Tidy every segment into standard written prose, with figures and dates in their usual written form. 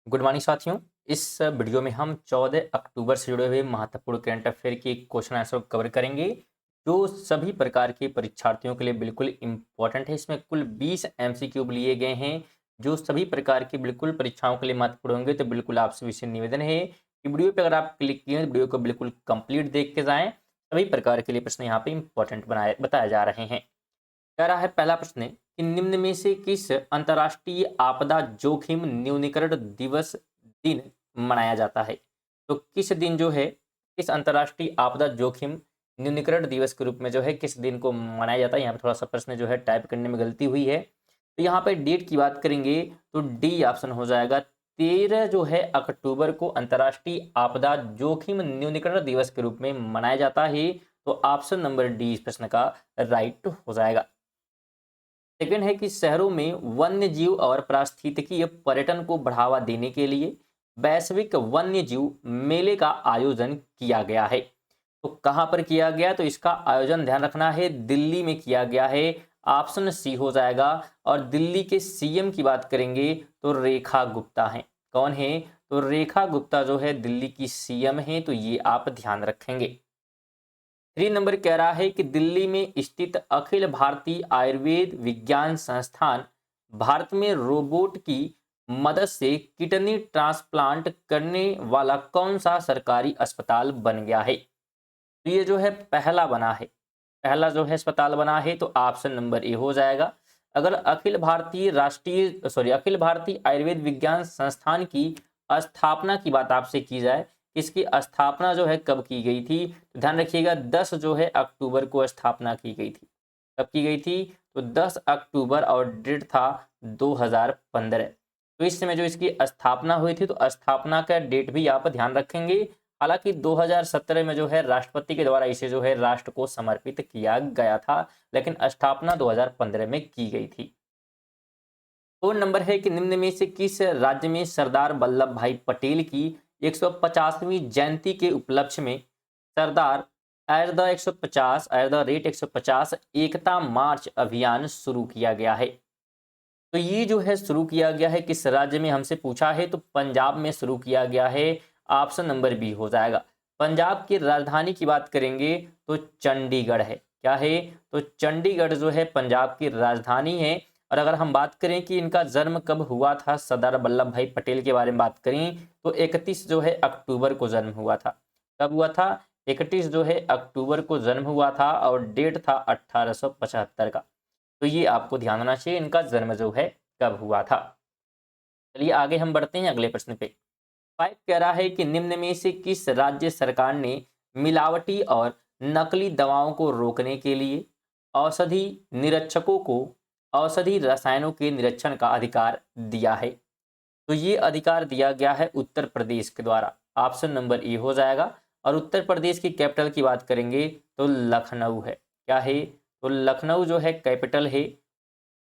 Good morning साथियों। इस video में हम 14 अक्टूबर से जुड़े हुए महत्वपूर्ण करंट अफेयर के क्वेश्चन आंसर को कवर करेंगे जो सभी प्रकार के परीक्षार्थियों के लिए बिल्कुल इंपॉर्टेंट है। इसमें कुल 20 एमसीक्यू लिए गए हैं जो सभी प्रकार की बिल्कुल परीक्षाओं के लिए महत्वपूर्ण होंगे। तो बिल्कुल आपसे विशेष निवेदन है कि वीडियो पे अगर आप क्लिक किए वीडियो को बिल्कुल कंप्लीट देख के जाएं। सभी प्रकार के लिए प्रश्न यहाँ पे इंपॉर्टेंट बताए जा रहे हैं। कह रहा है पहला प्रश्न कि निम्न में से किस अंतर्राष्ट्रीय आपदा जोखिम न्यूनीकरण दिवस दिन मनाया जाता है। तो किस दिन जो है किस अंतर्राष्ट्रीय आपदा जोखिम न्यूनीकरण दिवस के रूप में जो है किस दिन को मनाया जाता है। यहाँ पे थोड़ा सा प्रश्न जो है टाइप करने में गलती हुई है। तो यहाँ पे डेट की बात करेंगे तो डी ऑप्शन हो जाएगा। 13 जो है अक्टूबर को अंतर्राष्ट्रीय आपदा जोखिम न्यूनीकरण दिवस के रूप में मनाया जाता है। तो ऑप्शन नंबर डी इस प्रश्न का राइट हो जाएगा। सेकंड है कि शहरों में वन्य जीव और पारिस्थितिकीय पर्यटन को बढ़ावा देने के लिए वैश्विक वन्य जीव मेले का आयोजन किया गया है। तो कहां पर किया गया, तो इसका आयोजन ध्यान रखना है दिल्ली में किया गया है। ऑप्शन सी हो जाएगा। और दिल्ली के सीएम की बात करेंगे तो रेखा गुप्ता हैं। कौन है, तो रेखा गुप्ता जो है दिल्ली की सीएम है। तो ये आप ध्यान रखेंगे। 3 नंबर कह रहा है कि दिल्ली में स्थित अखिल भारतीय आयुर्वेद विज्ञान संस्थान भारत में रोबोट की मदद से किडनी ट्रांसप्लांट करने वाला कौन सा सरकारी अस्पताल बन गया है। तो ये जो है पहला बना है, पहला जो है अस्पताल बना है। तो ऑप्शन नंबर ए हो जाएगा। अगर अखिल भारतीय आयुर्वेद विज्ञान संस्थान की स्थापना की बात आपसे की जाए, इसकी स्थापना जो है कब की गई थी, तो ध्यान रखिएगा 10 जो है अक्टूबर को स्थापना की गई थी। कब की गई थी, तो 10 अक्टूबर और डेट था 2015। तो इस समय जो इसकी स्थापना हुई थी, तो स्थापना का डेट भी आप ध्यान रखेंगे। हालांकि 2017 में जो है राष्ट्रपति के द्वारा इसे जो है राष्ट्र को समर्पित किया गया था, लेकिन स्थापना 2015 में की गई थी। 2 नंबर है कि निम्न में से किस राज्य में सरदार वल्लभ भाई पटेल की 150वीं जयंती के उपलक्ष्य में सरदार @150 एकता मार्च अभियान शुरू किया गया है। तो ये जो है शुरू किया गया है किस राज्य में हमसे पूछा है, तो पंजाब में शुरू किया गया है। ऑप्शन नंबर बी हो जाएगा। पंजाब की राजधानी की बात करेंगे तो चंडीगढ़ है। क्या है, तो चंडीगढ़ जो है पंजाब की राजधानी है। और अगर हम बात करें कि इनका जन्म कब हुआ था, सरदार वल्लभ भाई पटेल के बारे में बात करें तो 31 जो है अक्टूबर को जन्म हुआ था। कब हुआ था, 31 जो है अक्टूबर को जन्म हुआ था और डेट था 1875 का। तो ये आपको ध्यान होना चाहिए इनका जन्म जो है कब हुआ था। चलिए आगे हम बढ़ते हैं अगले प्रश्न पे। 5 कह रहा है कि निम्न में से किस राज्य सरकार ने मिलावटी और नकली दवाओं को रोकने के लिए औषधि निरीक्षकों को औषधि रसायनों के निरीक्षण का अधिकार दिया है। तो ये अधिकार दिया गया है उत्तर प्रदेश के द्वारा। ऑप्शन नंबर ए हो जाएगा। और उत्तर प्रदेश की कैपिटल की बात करेंगे तो लखनऊ है। क्या है, तो लखनऊ जो है कैपिटल है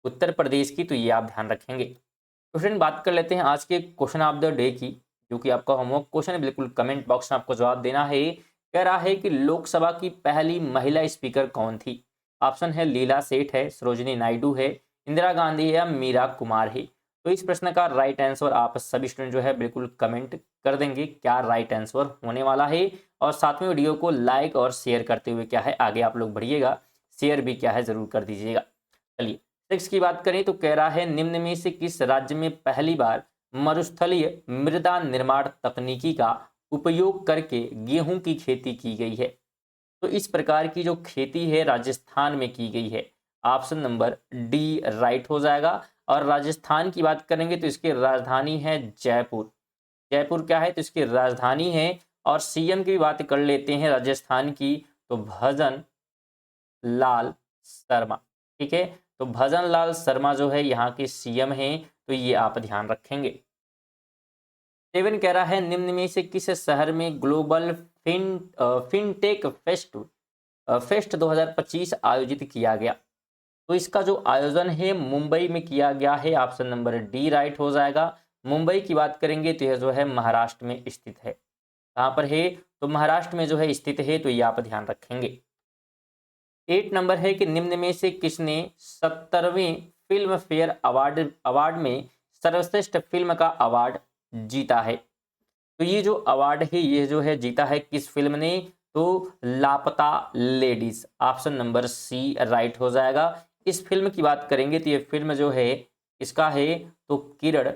उत्तर प्रदेश की। तो ये आप ध्यान रखेंगे। तो फ्रेंड बात कर लेते हैं आज के क्वेश्चन ऑफ द डे की, जो कि आपका होमवर्क क्वेश्चन है। बिल्कुल कमेंट बॉक्स में आपको जवाब देना है। कह रहा है कि लोकसभा की पहली महिला स्पीकर कौन थी। ऑप्शन है लीला सेठ है, सरोजिनी नायडू है, इंदिरा गांधी है या मीरा कुमार है। तो इस प्रश्न का राइट आंसर आप सभी स्टूडेंट जो है बिल्कुल कमेंट कर देंगे क्या राइट आंसर होने वाला है। और साथ में वीडियो को लाइक और शेयर करते हुए क्या है आगे आप लोग बढ़िएगा, शेयर भी क्या है जरूर कर दीजिएगा। चलिए 6 की बात करें तो कह रहा है निम्न में से किस राज्य में पहली बार मरुस्थलीय मृदा निर्माण तकनीकी का उपयोग करके गेहूं की खेती की गई है। तो इस प्रकार की जो खेती है राजस्थान में की गई है। ऑप्शन नंबर डी राइट हो जाएगा। और राजस्थान की बात करेंगे तो इसकी राजधानी है जयपुर। जयपुर क्या है, तो इसकी राजधानी है। और सीएम की बात कर लेते हैं राजस्थान की, तो भजन लाल शर्मा। ठीक है, तो भजन लाल शर्मा जो है यहाँ के सीएम हैं। तो ये आप ध्यान रखेंगे। 7 कह रहा है निम्न में से किस शहर में ग्लोबल फिनटेक फेस्ट 2025 आयोजित किया गया। तो इसका जो आयोजन है मुंबई में किया गया है। ऑप्शन नंबर डी राइट हो जाएगा। मुंबई की बात करेंगे तो यह जो है महाराष्ट्र में स्थित है। कहाँ पर है, तो महाराष्ट्र में जो है स्थित है। तो ये आप ध्यान रखेंगे। 8 नंबर है कि निम्न में से किसने 70वें फिल्म फेयर अवार्ड में सर्वश्रेष्ठ फिल्म का अवार्ड जीता है। तो ये जो अवार्ड है ये जो है जीता है किस फिल्म ने, तो Laapataa Ladies, option number C right हो जाएगा। इस फिल्म की बात करेंगे तो ये फिल्म जो है इसका है तो किरण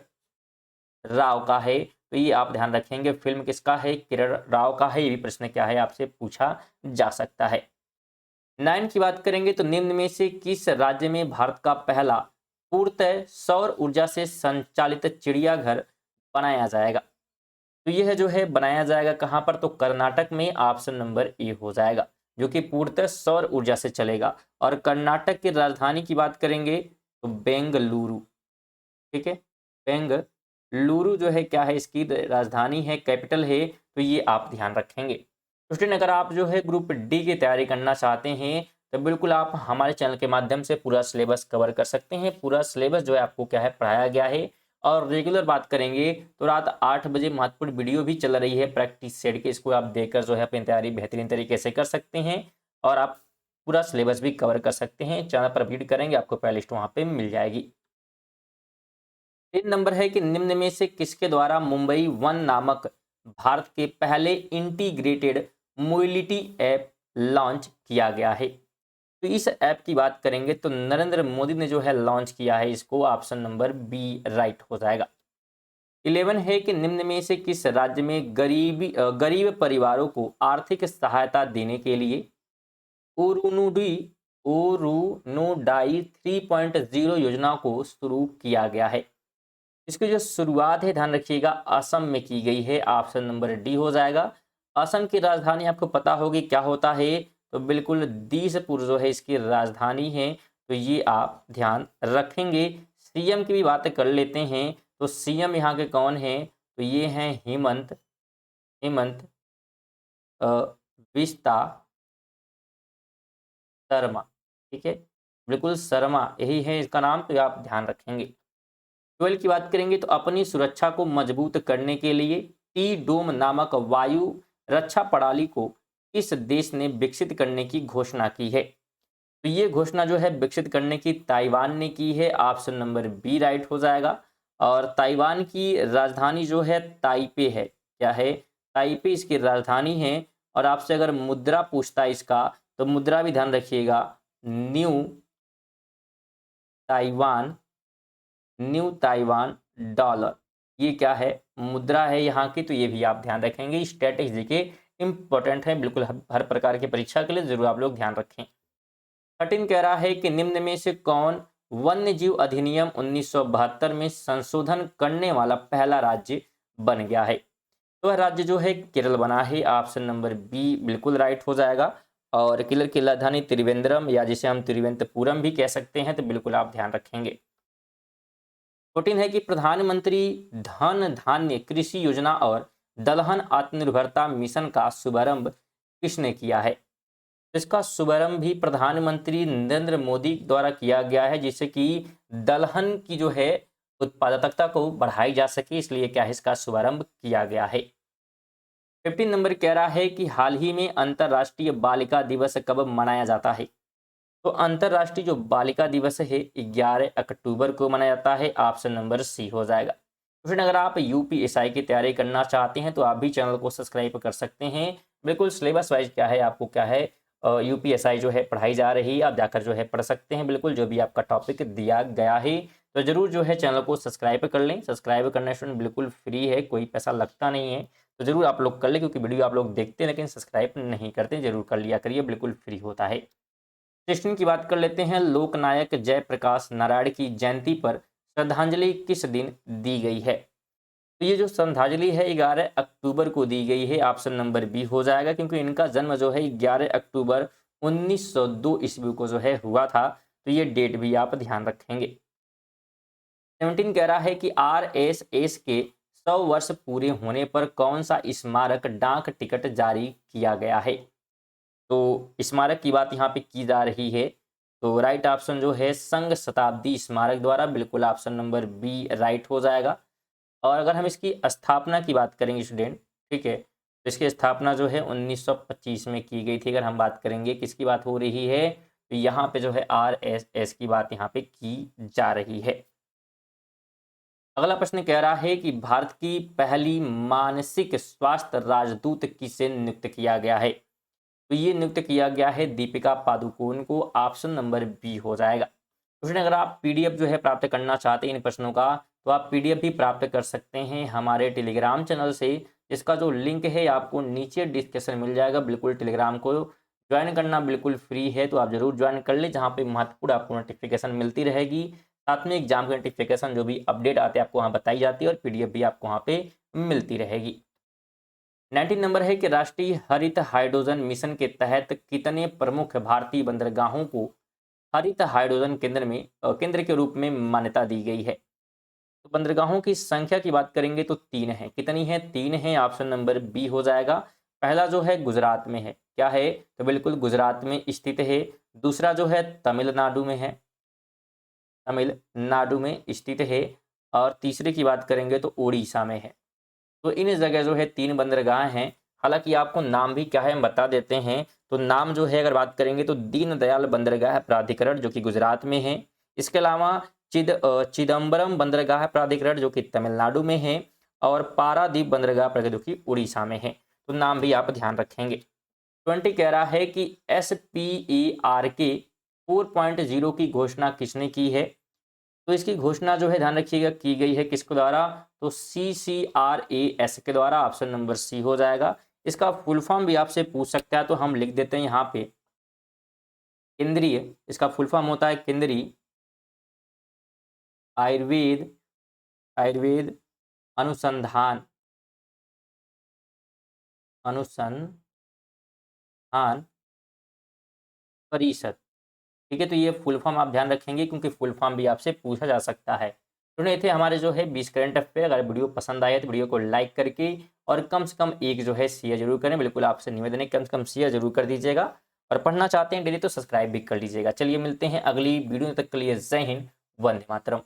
राव का है। तो ये आप ध्यान रखेंगे, फिल्म किसका है, किरण राव का है। ये भी प्रश्न क्या है आपसे पूछा जा सकता है। 9 की बात करेंगे तो निम्न में से किस राज्य में भारत का पहला पूर्णतः सौर ऊर्जा से संचालित चिड़ियाघर बनाया जाएगा। तो यह जो है बनाया जाएगा कहां पर, तो कर्नाटक में, ऑप्शन नंबर ए हो जाएगा, जो कि पूर्णतः सौर ऊर्जा से चलेगा। और कर्नाटक की राजधानी की बात करेंगे तो बेंगलुरु, ठीक है, बेंगलुरु जो है क्या है इसकी राजधानी है, कैपिटल है। तो ये आप ध्यान रखेंगे। स्टूडेंट अगर आप जो है ग्रुप डी की तैयारी करना चाहते हैं तो बिल्कुल आप हमारे चैनल के माध्यम से पूरा सिलेबस कवर कर सकते हैं। पूरा सिलेबस जो है आपको क्या है पढ़ाया गया है। और रेगुलर बात करेंगे तो रात 8 बजे महत्वपूर्ण वीडियो भी चल रही है प्रैक्टिस सेट की, इसको आप देखकर जो है अपनी तैयारी बेहतरीन तरीके से कर सकते हैं और आप पूरा सिलेबस भी कवर कर सकते हैं। चैनल पर विजिट करेंगे आपको प्ले लिस्ट वहाँ पे मिल जाएगी। 3 नंबर है कि निम्न में से किसके द्वारा मुंबई वन नामक भारत के पहले इंटीग्रेटेड मोबिलिटी ऐप लॉन्च किया गया है। तो इस ऐप की बात करेंगे तो नरेंद्र मोदी ने जो है लॉन्च किया है इसको, ऑप्शन नंबर बी राइट हो जाएगा। 11 है कि निम्न में से किस राज्य में गरीब परिवारों को आर्थिक सहायता देने के लिए ओरुनुडी ओरुनोडाई 3.0 योजना को शुरू किया गया है। इसकी जो शुरुआत है ध्यान रखिएगा असम में की गई है, ऑप्शन नंबर डी हो जाएगा। असम की राजधानी आपको पता होगी क्या होता है, तो बिल्कुल दीसपुर जो है इसकी राजधानी है। तो ये आप ध्यान रखेंगे। सीएम की भी बात कर लेते हैं तो सीएम यहाँ के कौन है, तो ये हैं हेमंत बिस्ता शर्मा, ठीक है, बिल्कुल शर्मा यही है इसका नाम, तो ये आप ध्यान रखेंगे। 12 की बात करेंगे तो अपनी सुरक्षा को मजबूत करने के लिए टी डोम नामक वायु रक्षा प्रणाली को किस देश ने विकसित करने की घोषणा की है। तो ये घोषणा जो है विकसित करने की ताइवान ने की है, ऑप्शन नंबर बी राइट हो जाएगा। और ताइवान की राजधानी जो है ताइपे है, क्या है, ताइपे इसकी राजधानी है। और आपसे अगर मुद्रा पूछता है इसका तो मुद्रा भी ध्यान रखिएगा, न्यू ताइवान डॉलर, ये क्या है मुद्रा है यहाँ की। तो ये भी आप ध्यान रखेंगे, स्ट्रेटेजी के इंपॉर्टेंट है, बिल्कुल हर प्रकार की परीक्षा के लिए जरूर आप लोग ध्यान रखें। 13 कह रहा है कि निम्न में से कौन वन्य जीव अधिनियम 1972 में संशोधन करने वाला पहला राज्य बन गया है। तो वह राज्य जो है केरल बना है, ऑप्शन नंबर बी बिल्कुल राइट हो जाएगा। और केरल की राजधानी त्रिवेंद्रम या जिसे हम तिरुवनंतपुरम भी कह सकते हैं, तो बिल्कुल आप ध्यान रखेंगे। 14 है कि प्रधानमंत्री धन धान्य कृषि योजना और दलहन आत्मनिर्भरता मिशन का शुभारंभ किसने किया है। इसका शुभारंभ भी प्रधानमंत्री नरेंद्र मोदी द्वारा किया गया है, जिससे कि दलहन की जो है उत्पादकता को बढ़ाई जा सके, इसलिए क्या है इसका शुभारंभ किया गया है। 15 नंबर कह रहा है कि हाल ही में अंतर्राष्ट्रीय बालिका दिवस कब मनाया जाता है। तो अंतर्राष्ट्रीय जो बालिका दिवस है 11 अक्टूबर को मनाया जाता है, ऑप्शन नंबर सी हो जाएगा। तो फिर अगर आप यूपीएसआई की तैयारी करना चाहते हैं तो आप भी चैनल को सब्सक्राइब कर सकते हैं। बिल्कुल सिलेबस वाइज क्या है आपको क्या है यूपीएसआई जो है पढ़ाई जा रही है, आप जाकर जो है पढ़ सकते हैं बिल्कुल जो भी आपका टॉपिक दिया गया है। तो जरूर जो है चैनल को सब्सक्राइब कर लें। सब्सक्राइब करना स्टूडेंट बिल्कुल फ्री है, कोई पैसा लगता नहीं है, तो जरूर आप लोग कर लें, क्योंकि वीडियो आप लोग देखते हैं लेकिन सब्सक्राइब नहीं करते, जरूर कर लिया करिए, बिल्कुल फ्री होता है। 16 की बात कर लेते हैं, लोकनायक जयप्रकाश नारायण की जयंती पर श्रद्धांजलि किस दिन दी गई है। तो ये जो श्रद्धांजलि है 11 अक्टूबर को दी गई है, ऑप्शन नंबर बी हो जाएगा, क्योंकि इनका जन्म जो है 11 अक्टूबर 1902 ईस्वी को जो है हुआ था। तो ये डेट भी आप ध्यान रखेंगे। 17 कह रहा है कि आरएसएस के 100 वर्ष पूरे होने पर कौन सा स्मारक डाक टिकट जारी किया गया है। तो स्मारक की बात यहाँ पे की जा रही है, तो राइट ऑप्शन जो है संघ शताब्दी स्मारक द्वारा, बिल्कुल ऑप्शन नंबर बी राइट हो जाएगा। और अगर हम इसकी स्थापना की बात करेंगे स्टूडेंट, ठीक है, तो इसकी स्थापना जो है 1925 में की गई थी। अगर हम बात करेंगे किसकी बात हो रही है, तो यहाँ पे जो है आरएसएस की बात यहाँ पे की जा रही है। अगला प्रश्न कह रहा है कि भारत की पहली मानसिक स्वास्थ्य राजदूत किसे नियुक्त किया गया है? तो ये नियुक्त किया गया है दीपिका पादुकोण को। ऑप्शन नंबर बी हो जाएगा। क्वेश्चन अगर आप पीडीएफ जो है प्राप्त करना चाहते हैं इन प्रश्नों का, तो आप पीडीएफ भी प्राप्त कर सकते हैं हमारे टेलीग्राम चैनल से। इसका जो लिंक है आपको नीचे डिस्क्रिप्शन मिल जाएगा। बिल्कुल टेलीग्राम को ज्वाइन करना बिल्कुल फ्री है, तो आप जरूर ज्वाइन कर लें, जहाँ पे महत्वपूर्ण आपको नोटिफिकेशन मिलती रहेगी। साथ में एग्जाम के नोटिफिकेशन जो भी अपडेट आते हैं आपको वहाँ बताई जाती है, और पीडीएफ भी आपको वहाँ पे मिलती रहेगी। 19 नंबर है कि राष्ट्रीय हरित हाइड्रोजन मिशन के तहत कितने प्रमुख भारतीय बंदरगाहों को हरित हाइड्रोजन केंद्र के रूप में मान्यता दी गई है? तो बंदरगाहों की संख्या की बात करेंगे तो 3 है। कितनी है? 3 है। ऑप्शन नंबर बी हो जाएगा। पहला जो है गुजरात में है। क्या है? तो बिल्कुल गुजरात में स्थित है। दूसरा जो है तमिलनाडु में है, तमिलनाडु में स्थित है। और तीसरे की बात करेंगे तो उड़ीसा में है। तो इन जगह जो है 3 बंदरगाह हैं। हालांकि आपको नाम भी क्या है हम बता देते हैं। तो नाम जो है अगर बात करेंगे तो दीनदयाल बंदरगाह प्राधिकरण जो कि गुजरात में है। इसके अलावा चिदम्बरम बंदरगाह प्राधिकरण जो कि तमिलनाडु में है, और पारादीप बंदरगाह प्राधिकरण जो कि उड़ीसा में है। तो नाम भी आप ध्यान रखेंगे। 20 कह रहा है कि SPERK 4.0 की घोषणा किसने की है? तो इसकी घोषणा जो है ध्यान रखिएगा की गई है किसके द्वारा? तो CCRAS के द्वारा। ऑप्शन नंबर सी हो जाएगा। इसका फुल फॉर्म भी आपसे पूछ सकता है, तो हम लिख देते हैं यहाँ पे केंद्रीय, इसका फुल फॉर्म होता है केंद्रीय आयुर्वेद अनुसंधान परिषद। ठीक है, तो ये फुल फॉर्म आप ध्यान रखेंगे, क्योंकि फुल फॉर्म भी आपसे पूछा जा सकता है। तो ये थे हमारे जो है 20 करंट अफेयर। अगर वीडियो पसंद आए तो वीडियो को लाइक करके और कम से कम एक जो है शेयर जरूर करें। बिल्कुल आपसे निवेदन है कम से कम शेयर जरूर कर दीजिएगा, और पढ़ना चाहते हैं डेली तो सब्सक्राइब भी कर लीजिएगा। चलिए मिलते हैं अगली वीडियो, तक के लिए जय हिंद, वंदे मातरम।